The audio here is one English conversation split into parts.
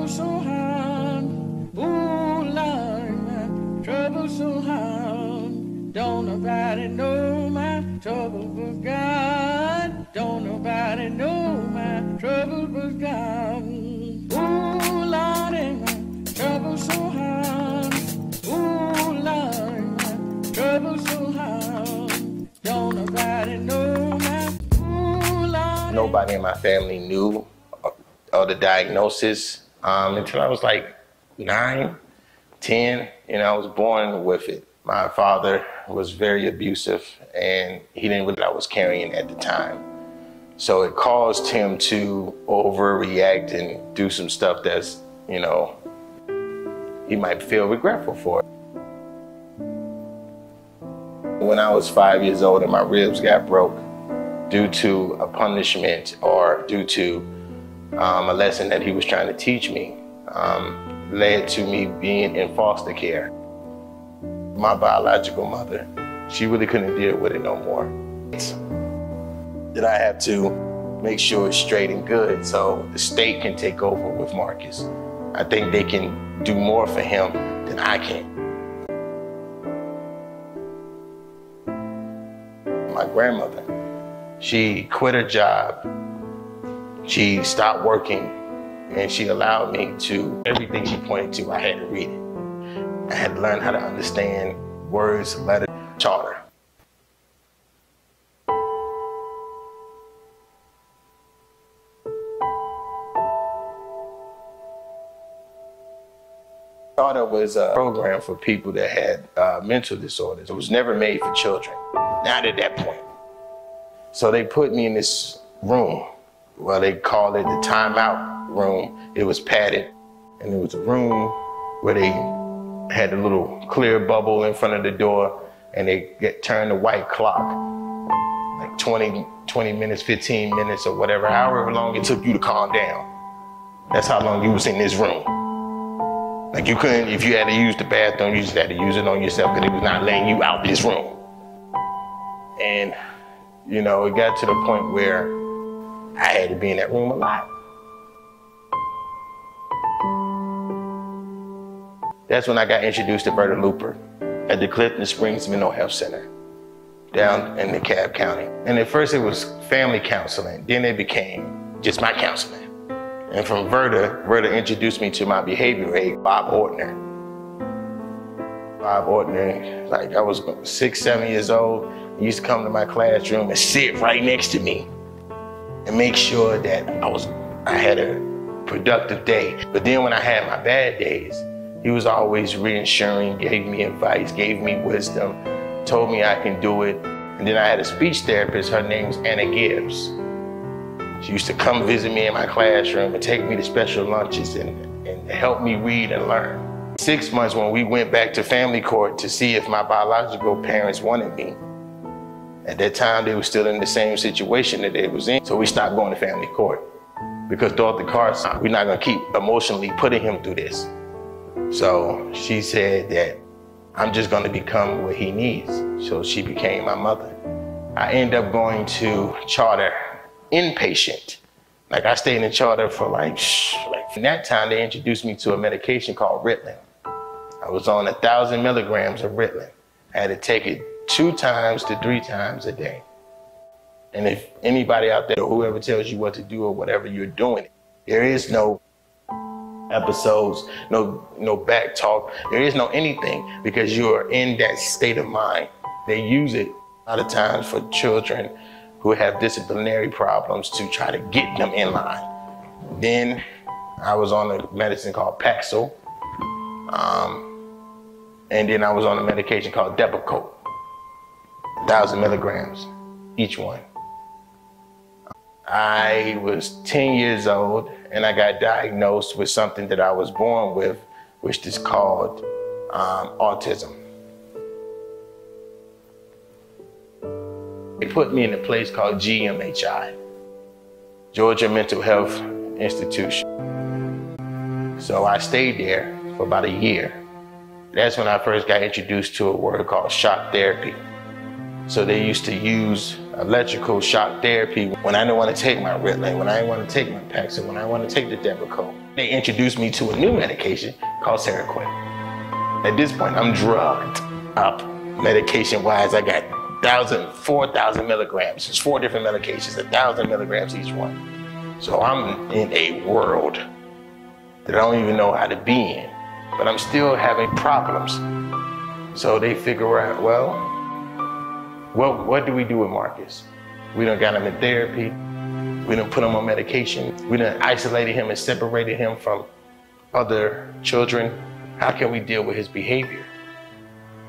trouble so hard. Ooh, Lord, my trouble so hard. Don't nobody know my trouble but God. Don't nobody know my trouble but God. Ooh, Lord, my trouble so hard. Ooh, Lord, my trouble so hard. Don't nobody know my. Ooh, Lord. Nobody in my family knew of the diagnosis until I was like 9, 10. I was born with it. My father was very abusive, and he didn't realize I was carrying at the time. So it caused him to overreact and do some stuff that's, he might feel regretful for. When I was 5 years old and my ribs got broke due to a punishment or due to a lesson that he was trying to teach me, led to me being in foster care. My biological mother, she really couldn't deal with it no more. That I have to make sure it's straight and good so the state can take over with Marcus. I think they can do more for him than I can. My grandmother, she quit her job. She stopped working, and she allowed me to, everything she pointed to, I had to read it. I had to learn how to understand words, letters, charter. Charter was a program for people that had mental disorders. It was never made for children, not at that point. So they put me in this room. Well, they called it the timeout room. It was padded, and it was a room where they had a little clear bubble in front of the door, and they turned the white clock, like 20 minutes, 15 minutes, or whatever, however long it took you to calm down. That's how long you was in this room. Like you couldn't, if you had to use the bathroom, you just had to use it on yourself because it was not letting you out this room. And, it got to the point where I had to be in that room a lot. That's when I got introduced to Berta Looper at the Clifton Springs Mental Health Center down in DeKalb County. And at first it was family counseling. Then it became just my counseling. And from Berta introduced me to my behavior aide, Bob Ortner. Bob Ortner, like I was 6, 7 years old. He used to come to my classroom and sit right next to me and make sure that I had a productive day. But then when I had my bad days, he was always reassuring, gave me advice, gave me wisdom, told me I can do it. And then I had a speech therapist, her name's Anna Gibbs. She used to come visit me in my classroom and take me to special lunches and help me read and learn. 6 months when we went back to family court to see if my biological parents wanted me. At that time, they were still in the same situation that they was in. So we stopped going to family court because Dorothy Carson, we're not gonna keep emotionally putting him through this. So she said that I'm just gonna become what he needs. So she became my mother. I ended up going to Charter inpatient. Like I stayed in Charter for like in that time they introduced me to a medication called Ritalin. I was on 1,000 milligrams of Ritalin. I had to take it 2 times to 3 times a day. And if anybody out there, whoever tells you what to do or whatever you're doing, there is no episodes, no back talk. There is no anything because you're in that state of mind. They use it a lot of times for children who have disciplinary problems to try to get them in line. Then I was on a medicine called Paxil. And then I was on a medication called Depakote. 1,000 milligrams, each one. I was 10 years old and I got diagnosed with something that I was born with, which is called autism. They put me in a place called GMHI, Georgia Mental Health Institution. So I stayed there for about a year. That's when I first got introduced to a word called shock therapy. So they used to use electrical shock therapy when I didn't want to take my Ritalin, when I didn't want to take my Paxil, when I want to take the Depakote. They introduced me to a new medication called Seroquel. At this point, I'm drugged up medication-wise. I got 4,000 milligrams. It's 4 different medications, 1,000 milligrams each one. So I'm in a world that I don't even know how to be in, but I'm still having problems. So they figure out, well, what do we do with Marcus? We done got him in therapy. We done put him on medication. We done isolated him and separated him from other children. How can we deal with his behavior?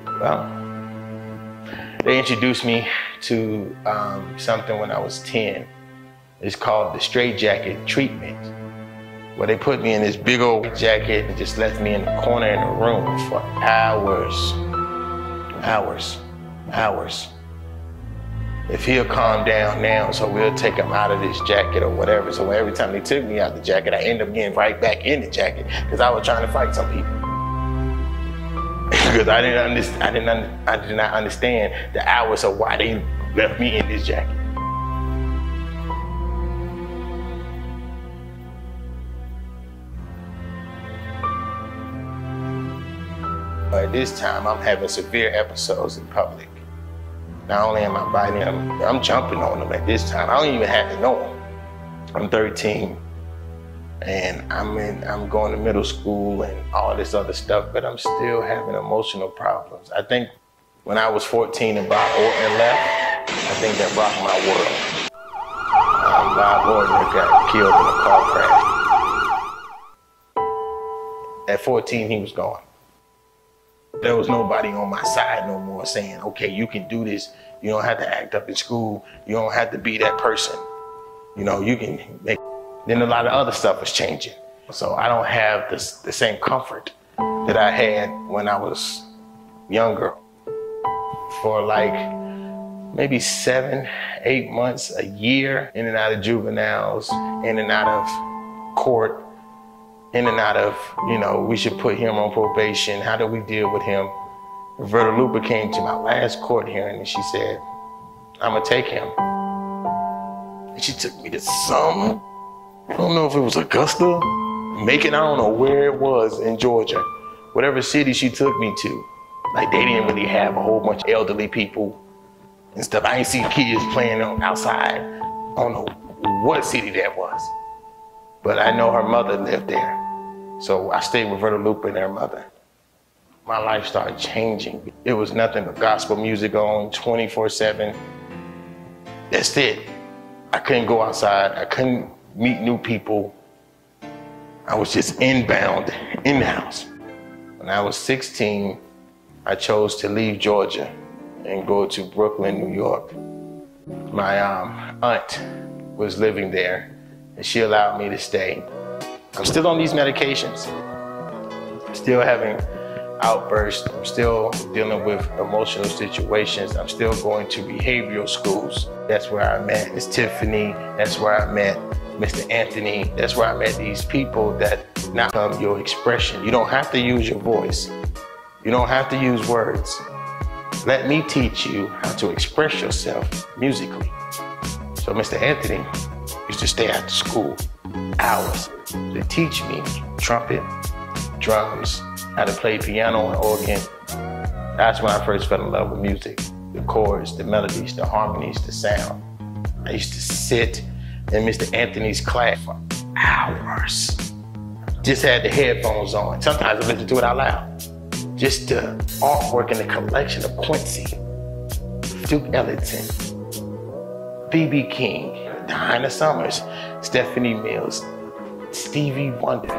Well, they introduced me to something when I was 10. It's called the straitjacket treatment, where they put me in this big old jacket and just left me in the corner in the room for hours. If he'll calm down now, so we'll take him out of this jacket or whatever. So every time they took me out the jacket, I end up getting right back in the jacket because I was trying to fight some people. Because I did not understand the hours of why they left me in this jacket. At this time, I'm having severe episodes in public. Not only am I biting them, I'm jumping on them at this time. I don't even have to know them. I'm 13, and I'm going to middle school and all this other stuff, but I'm still having emotional problems. I think when I was 14 and Bob Orton left, I think that rocked my world. Bob Orton got killed in a car crash. At 14, he was gone. There was nobody on my side no more saying, okay, you can do this. You don't have to act up in school. You don't have to be that person. You know, you can make, then a lot of other stuff is changing. So I don't have the same comfort that I had when I was younger. For like maybe 7, 8 months, a year, in and out of juveniles, in and out of court, in and out of, you know, we should put him on probation. How do we deal with him? Roberta Luper came to my last court hearing and she said, I'm gonna take him. And she took me to some, I don't know if it was Augusta, Macon, I don't know where it was in Georgia. Whatever city she took me to. Like they didn't really have a whole bunch of elderly people and stuff. I ain't see kids playing outside. I don't know what city that was. But I know her mother lived there. So I stayed with Roberta Luper and her mother. My life started changing. It was nothing but gospel music on 24/7. That's it. I couldn't go outside. I couldn't meet new people. I was just inbound in the house. When I was 16, I chose to leave Georgia and go to Brooklyn, New York. My aunt was living there and she allowed me to stay. I'm still on these medications. I'm still having outbursts. I'm still dealing with emotional situations. I'm still going to behavioral schools. That's where I met Miss Tiffany. That's where I met Mr. Anthony. That's where I met these people that now become your expression. You don't have to use your voice. You don't have to use words. Let me teach you how to express yourself musically. So Mr. Anthony used to stay after school hours to teach me trumpet, drums, how to play piano and organ. That's when I first fell in love with music. The chords, the melodies, the harmonies, the sound. I used to sit in Mr. Anthony's class for hours. Just had the headphones on. Sometimes I listen to it out loud. Just the artwork and the collection of Quincy, Duke Ellington, B.B. King, Dinah Summers, Stephanie Mills, Stevie Wonder.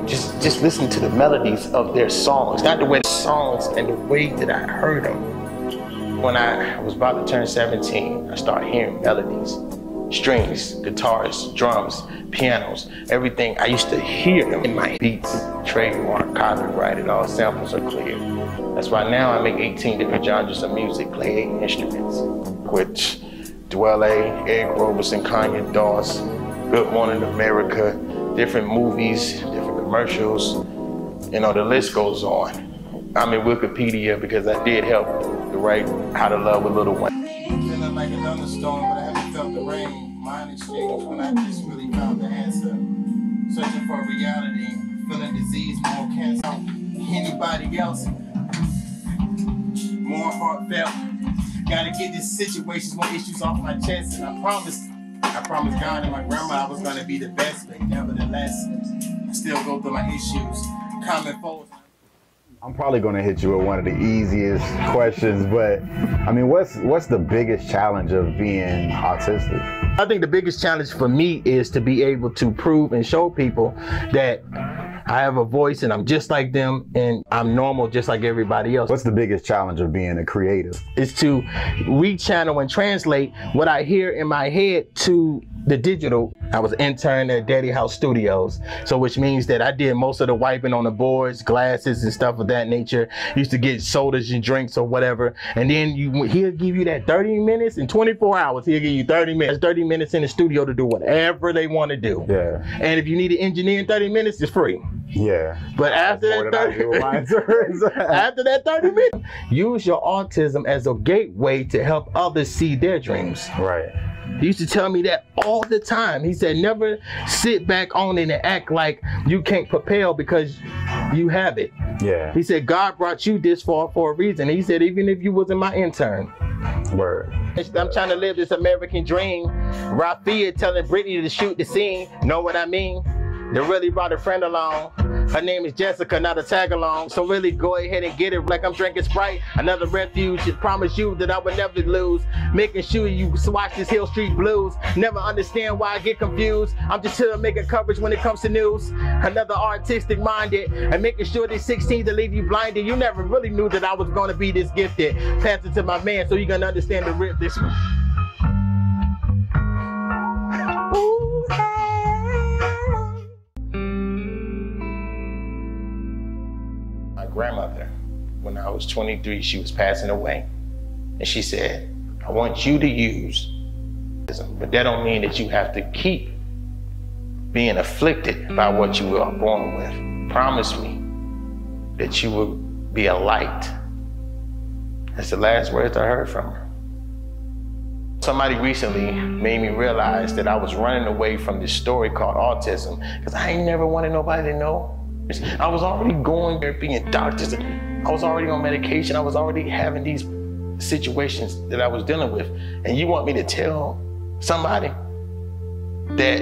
Just listen to the melodies of their songs, not the way the songs and the way that I heard them. When I was about to turn 17, I started hearing melodies, strings, guitars, drums, pianos, everything. I used to hear them in my beats, trademark, copyrighted, all samples are clear. That's why now I make 18 different genres of music, play 8 instruments, which Dwelle, Eric Roberson, Kanye Doss, Good Morning America, different movies, different commercials, you know, the list goes on. I'm in Wikipedia because I did help to write How to Love with Little Wayne. Feeling like a thunderstorm, but I haven't felt the rain. Mind exchange when I just really found the answer. Searching for reality, feeling disease, more cancer. Anybody else? More heartfelt. Gotta get this situation, more issues off my chest, and I promised God and my grandma I was gonna be the best, but nevertheless, I still go through my issues. Common foes. I'm probably gonna hit you with one of the easiest questions, but I mean, what's the biggest challenge of being autistic? I think the biggest challenge for me is to be able to prove and show people that I have a voice and I'm just like them and I'm normal just like everybody else. What's the biggest challenge of being a creative? Is to rechannel and translate what I hear in my head to the digital. I was intern at Daddy House Studios, so which means that I did most of the wiping on the boards, glasses and stuff of that nature. Used to get sodas and drinks or whatever, and then he'll give you that 30 minutes in 24 hours. He'll give you 30 minutes in the studio to do whatever they want to do. Yeah. And if you need an engineer in 30 minutes, it's free. Yeah. But after after that 30 minutes, use your autism as a gateway to help others see their dreams. Right. He used to tell me that all the time. He said, never sit back on it and act like you can't propel because you have it. Yeah. He said, God brought you this far for a reason. He said, even if you wasn't my intern. Word. I'm trying to live this American dream. Rafia telling Brittany to shoot the scene. Know what I mean? They really brought a friend along. Her name is Jessica, not a tag along. So really go ahead and get it like I'm drinking Sprite. Another refuge, promise you that I would never lose. Making sure you watch this Hill Street Blues. Never understand why I get confused. I'm just here making coverage when it comes to news. Another artistic minded and making sure these 16 to leave you blinded. You never really knew that I was gonna be this gifted. Pass it to my man so you can understand the rip this one. Grandmother, when I was 23, she was passing away. And she said, I want you to use autism, but that don't mean that you have to keep being afflicted by what you were born with. Promise me that you will be a light. That's the last words I heard from her. Somebody recently made me realize that I was running away from this story called autism because I ain't never wanted nobody to know. I was already going there being doctors. I was already on medication. I was already having these situations that I was dealing with. And you want me to tell somebody that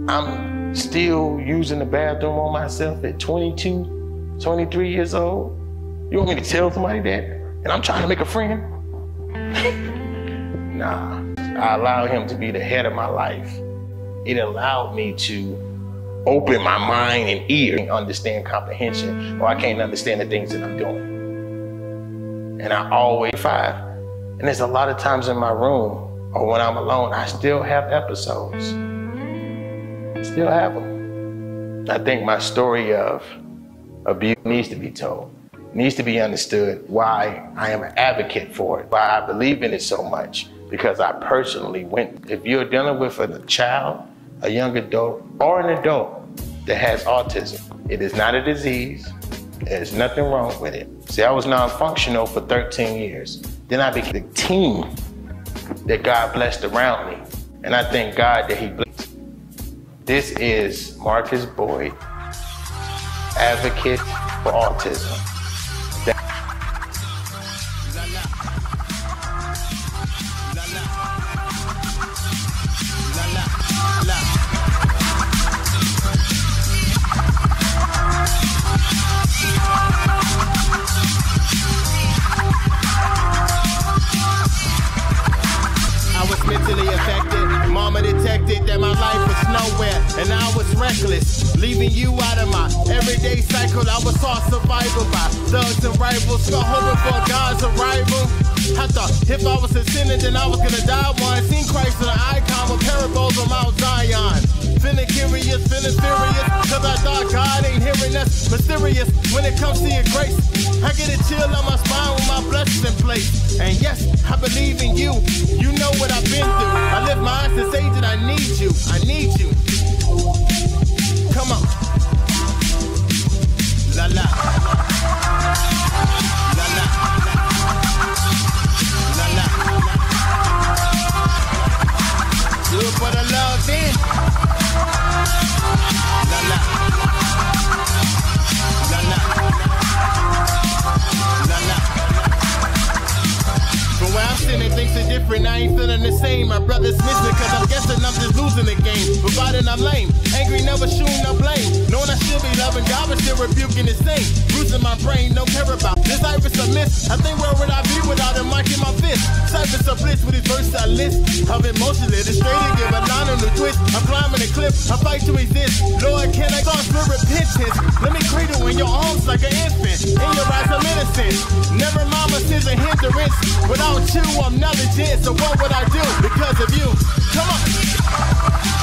I'm still using the bathroom on myself at 22, 23 years old? You want me to tell somebody that? And I'm trying to make a friend? Nah, I allowed him to be the head of my life. It allowed me to open my mind and ear and understand comprehension, or I can't understand the things that I'm doing. And I always five. And there's a lot of times in my room or when I'm alone, I still have episodes. Still have them. I think my story of abuse needs to be told, needs to be understood, why I am an advocate for it, why I believe in it so much, because I personally went. If you're dealing with a child, a young adult, or an adult that has autism, it is not a disease. There's nothing wrong with it. See, I was non-functional for 13 years. Then I became the team that God blessed around me. And I thank God that He blessed. This is Marcus Boyd, advocate for autism. Mentally affected, mama detected that my life was nowhere and I was reckless, leaving you out of my everyday cycle. I was all survival by thugs and rivals, still hoping for God's arrival. I thought if I was a sinner then I was gonna die one. Seen Christ in an icon with parables on Mount Zion. Feeling curious, feeling furious, cause I thought God ain't hearing us. Mysterious when it comes to your grace. I get a chill on my spine with my blessings in place. And yes, I believe in you. You know what I've been through. I lift my eyes to say that I need you. I need you. Come on. La la. La la. game, providing I'm lame. Angry, never shooting, no blame. Knowing I should be loving God, but still rebuking the same. Bruising my brain, no care about. This Iris a miss. I think where would I be without a mic in my fist? Cypress a bliss with his verse a list of emotions. Let it straight and give a line on the twist. I'm climbing a cliff, I fight to exist. Lord, can I start with repentance? Let me cradle in your arms like an infant. In your eyes, I'm innocent. Never mind my sins and hindrance. Without you, I'm negligent. So what would I do? Because of you. Come on.